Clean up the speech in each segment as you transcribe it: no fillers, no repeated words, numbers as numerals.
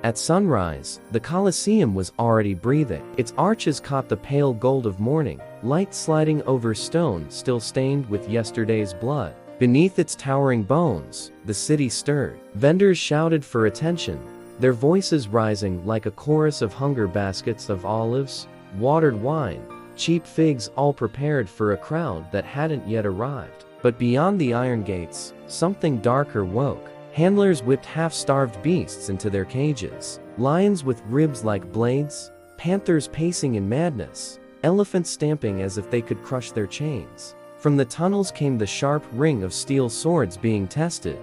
At sunrise, the Colosseum was already breathing. Its arches caught the pale gold of morning, light sliding over stone still stained with yesterday's blood. Beneath its towering bones, the city stirred. Vendors shouted for attention, their voices rising like a chorus of hunger baskets of olives, watered wine, cheap figs, all prepared for a crowd that hadn't yet arrived. But beyond the iron gates, something darker woke. Handlers whipped half-starved beasts into their cages. Lions with ribs like blades, panthers pacing in madness, elephants stamping as if they could crush their chains. From the tunnels came the sharp ring of steel swords being tested,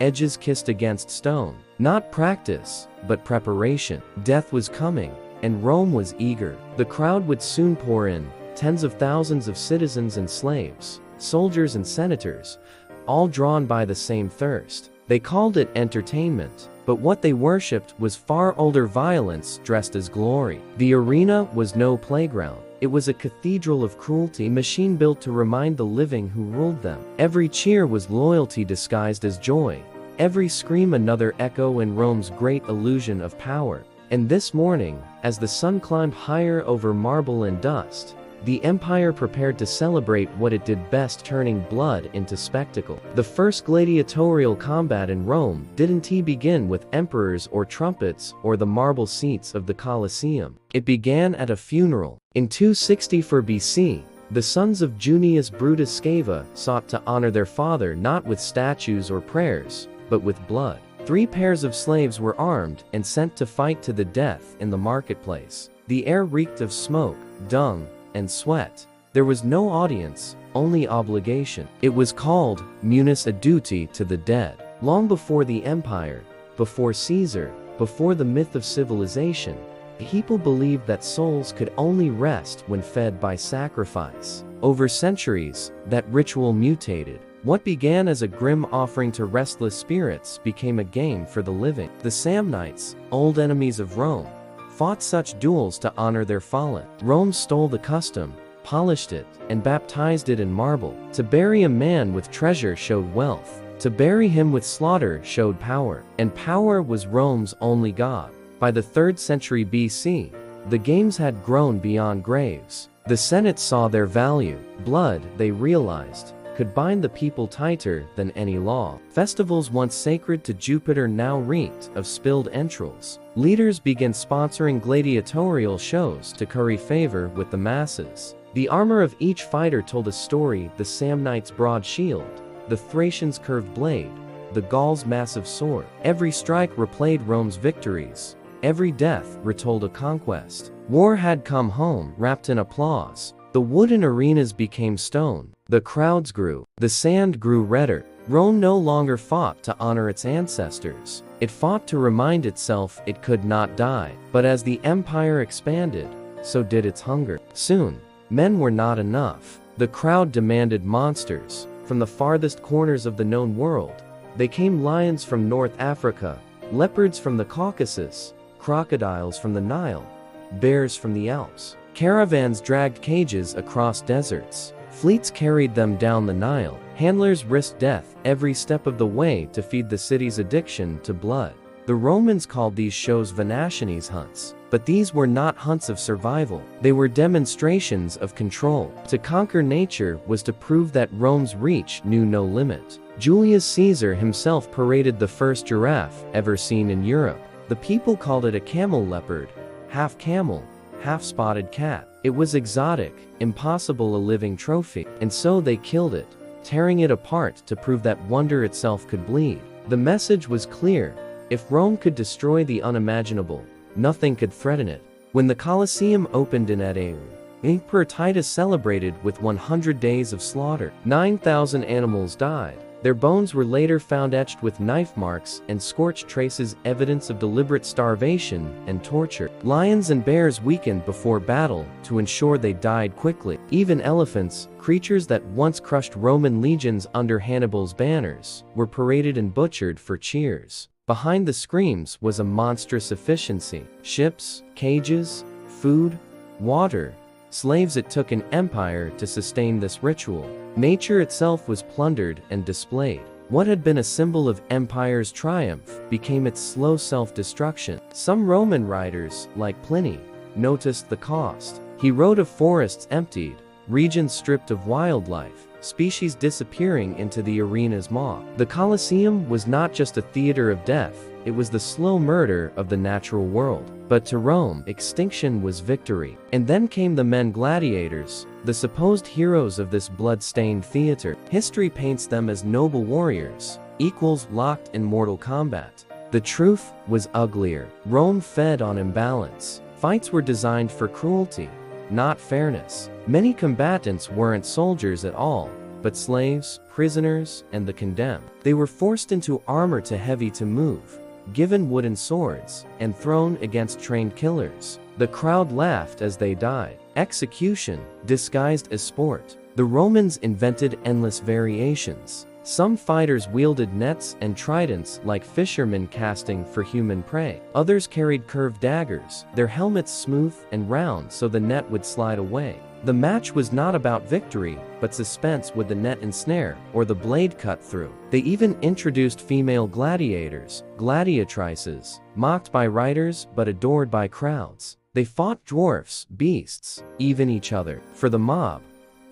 edges kissed against stone. Not practice, but preparation. Death was coming, and Rome was eager. The crowd would soon pour in, tens of thousands of citizens and slaves, soldiers and senators, all drawn by the same thirst. They called it entertainment, but what they worshipped was far older violence dressed as glory. The arena was no playground. It was a cathedral of cruelty, machine-built to remind the living who ruled them. Every cheer was loyalty disguised as joy. Every scream another echo in Rome's great illusion of power. And this morning, as the sun climbed higher over marble and dust, the empire prepared to celebrate what it did best, turning blood into spectacle. The first gladiatorial combat in Rome didn't begin with emperors or trumpets or the marble seats of the Colosseum. It began at a funeral. In 264 BC, the sons of Junius Brutus Sceva sought to honor their father not with statues or prayers, but with blood. 3 pairs of slaves were armed and sent to fight to the death in the marketplace. The air reeked of smoke, dung, and sweat. There was no audience, only obligation. It was called munus, a duty to the dead. Long before the empire, before Caesar, before the myth of civilization, people believed that souls could only rest when fed by sacrifice. Over centuries, that ritual mutated. What began as a grim offering to restless spirits became a game for the living. The Samnites, old enemies of Rome, fought such duels to honor their fallen. Rome stole the custom, polished it, and baptized it in marble. To bury a man with treasure showed wealth. To bury him with slaughter showed power. And power was Rome's only god. By the 3rd century BC, the games had grown beyond graves. The Senate saw their value. Blood, they realized, could bind the people tighter than any law. Festivals once sacred to Jupiter now reeked of spilled entrails. Leaders began sponsoring gladiatorial shows to curry favor with the masses. The armor of each fighter told a story: the Samnite's broad shield, the Thracian's curved blade, the Gaul's massive sword. Every strike replayed Rome's victories. Every death retold a conquest. War had come home, wrapped in applause. The wooden arenas became stone. The crowds grew. The sand grew redder. Rome no longer fought to honor its ancestors. It fought to remind itself it could not die. But as the empire expanded, so did its hunger. Soon, men were not enough. The crowd demanded monsters. From the farthest corners of the known world, they came: lions from North Africa, leopards from the Caucasus, crocodiles from the Nile, bears from the Alps. Caravans dragged cages across deserts. Fleets carried them down the Nile. Handlers risked death every step of the way to feed the city's addiction to blood. The Romans called these shows Venatianese hunts. But these were not hunts of survival. They were demonstrations of control. To conquer nature was to prove that Rome's reach knew no limit. Julius Caesar himself paraded the first giraffe ever seen in Europe. The people called it a camel leopard, half camel, half-spotted cat. It was exotic, impossible, a living trophy. And so they killed it, tearing it apart to prove that wonder itself could bleed. The message was clear: if Rome could destroy the unimaginable, nothing could threaten it. When the Colosseum opened in AD, Emperor Titus celebrated with 100 days of slaughter. 9,000 animals died. Their bones were later found etched with knife marks and scorched traces, evidence of deliberate starvation and torture. Lions and bears weakened before battle to ensure they died quickly. Even elephants, creatures that once crushed Roman legions under Hannibal's banners, were paraded and butchered for cheers. Behind the screams was a monstrous efficiency. Ships, cages, food, water, slaves. It took an empire to sustain this ritual. Nature itself was plundered and displayed. What had been a symbol of empire's triumph became its slow self-destruction. Some Roman writers, like Pliny, noticed the cost. He wrote of forests emptied, regions stripped of wildlife, species disappearing into the arena's maw. The Colosseum was not just a theater of death, it was the slow murder of the natural world. But to Rome, extinction was victory. And then came the men gladiators, the supposed heroes of this blood-stained theater. History paints them as noble warriors, equals locked in mortal combat. The truth was uglier. Rome fed on imbalance. Fights were designed for cruelty, not fairness. Many combatants weren't soldiers at all, but slaves, prisoners, and the condemned. They were forced into armor too heavy to move, given wooden swords, and thrown against trained killers. The crowd laughed as they died. Execution, disguised as sport. The Romans invented endless variations. Some fighters wielded nets and tridents like fishermen casting for human prey. Others carried curved daggers, their helmets smooth and round so the net would slide away. The match was not about victory, but suspense. Would the net ensnare, or the blade cut through? They even introduced female gladiators, gladiatrices, mocked by writers but adored by crowds. They fought dwarfs, beasts, even each other. For the mob,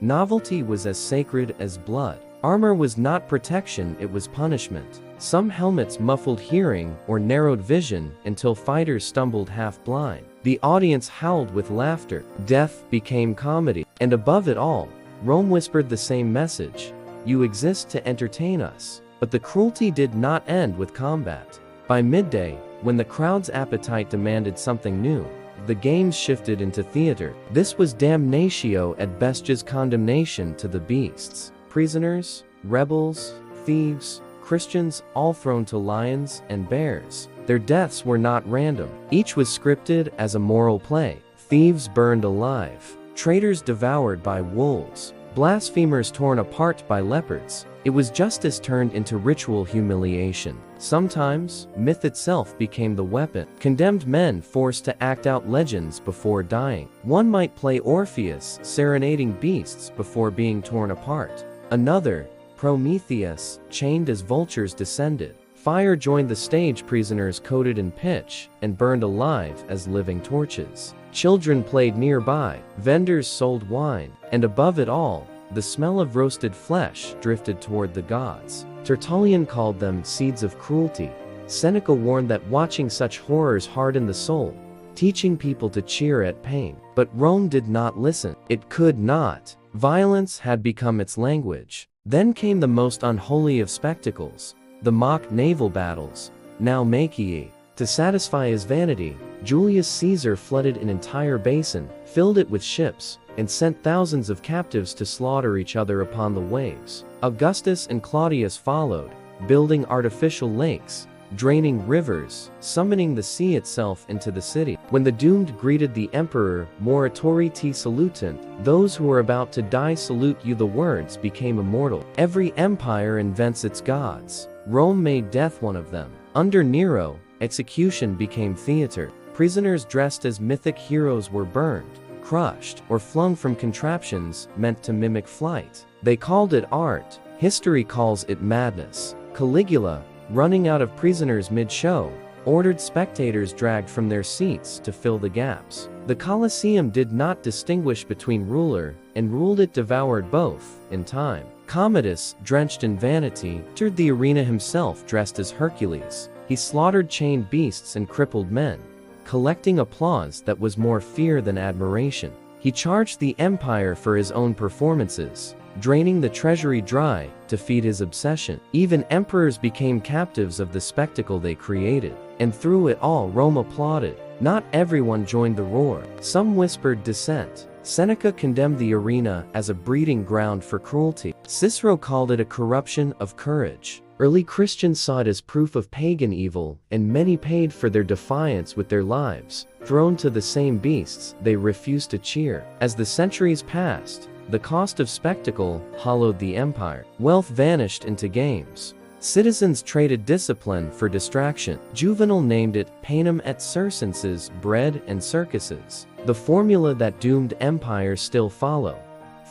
novelty was as sacred as blood. Armor was not protection, it was punishment. Some helmets muffled hearing or narrowed vision until fighters stumbled half-blind. The audience howled with laughter. Death became comedy. And above it all, Rome whispered the same message: you exist to entertain us. But the cruelty did not end with combat. By midday, when the crowd's appetite demanded something new, the games shifted into theater. This was damnatio ad bestias, condemnation to the beasts. Prisoners, rebels, thieves, Christians, all thrown to lions and bears. Their deaths were not random. Each was scripted as a moral play. Thieves burned alive, traitors devoured by wolves, blasphemers torn apart by leopards. It was justice turned into ritual humiliation. Sometimes, myth itself became the weapon. Condemned men forced to act out legends before dying. One might play Orpheus, serenading beasts before being torn apart. Another, Prometheus, chained as vultures descended. Fire joined the stage, prisoners coated in pitch and burned alive as living torches. Children played nearby, vendors sold wine, and above it all, the smell of roasted flesh drifted toward the gods. Tertullian called them seeds of cruelty. Seneca warned that watching such horrors hardened the soul, teaching people to cheer at pain. But Rome did not listen. It could not. Violence had become its language. Then came the most unholy of spectacles, the mock naval battles, now Machii. To satisfy his vanity, Julius Caesar flooded an entire basin, filled it with ships, and sent thousands of captives to slaughter each other upon the waves. Augustus and Claudius followed, building artificial lakes, draining rivers, summoning the sea itself into the city. When the doomed greeted the emperor, moratori te salutant, those who were about to die salute you. The words became immortal. Every empire invents its gods. Rome made death one of them. Under Nero, execution became theater. Prisoners dressed as mythic heroes were burned, crushed, or flung from contraptions meant to mimic flight. They called it art. History calls it madness. Caligula, running out of prisoners mid-show, ordered spectators dragged from their seats to fill the gaps. The Colosseum did not distinguish between ruler and ruled, it devoured both, in time. Commodus, drenched in vanity, entered the arena himself dressed as Hercules. He slaughtered chained beasts and crippled men, collecting applause that was more fear than admiration. He charged the empire for his own performances, draining the treasury dry to feed his obsession. Even emperors became captives of the spectacle they created. And through it all, Rome applauded. Not everyone joined the roar. Some whispered dissent. Seneca condemned the arena as a breeding ground for cruelty. Cicero called it a corruption of courage. Early Christians saw it as proof of pagan evil, and many paid for their defiance with their lives. Thrown to the same beasts, they refused to cheer. As the centuries passed, the cost of spectacle hollowed the empire. Wealth vanished into games. Citizens traded discipline for distraction. Juvenal named it panem et circenses, bread and circuses. The formula that doomed empires still follow.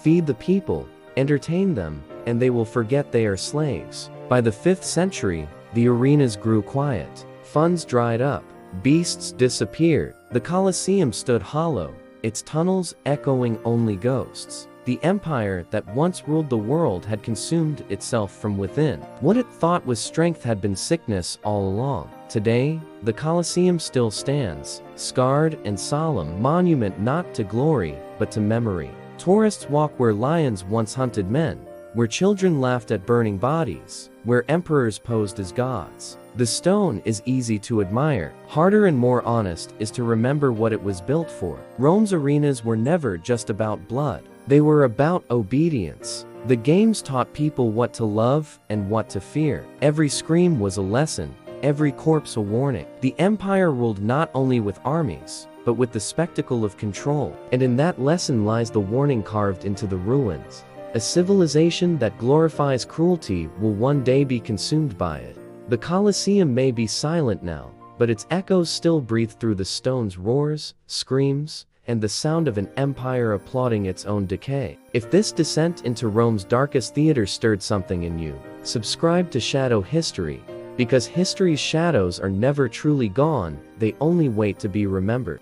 Feed the people, entertain them, and they will forget they are slaves. By the 5th century, the arenas grew quiet. Funds dried up. Beasts disappeared. The Colosseum stood hollow, its tunnels echoing only ghosts. The empire that once ruled the world had consumed itself from within. What it thought was strength had been sickness all along. Today, the Colosseum still stands, scarred and solemn, monument not to glory, but to memory. Tourists walk where lions once hunted men, where children laughed at burning bodies, where emperors posed as gods. The stone is easy to admire. Harder and more honest is to remember what it was built for. Rome's arenas were never just about blood. They were about obedience. The games taught people what to love and what to fear. Every scream was a lesson, every corpse a warning. The empire ruled not only with armies, but with the spectacle of control. And in that lesson lies the warning carved into the ruins. A civilization that glorifies cruelty will one day be consumed by it. The Colosseum may be silent now, but its echoes still breathe through the stone's roars, screams, and the sound of an empire applauding its own decay. If this descent into Rome's darkest theater stirred something in you, subscribe to Shadow History, because history's shadows are never truly gone, they only wait to be remembered.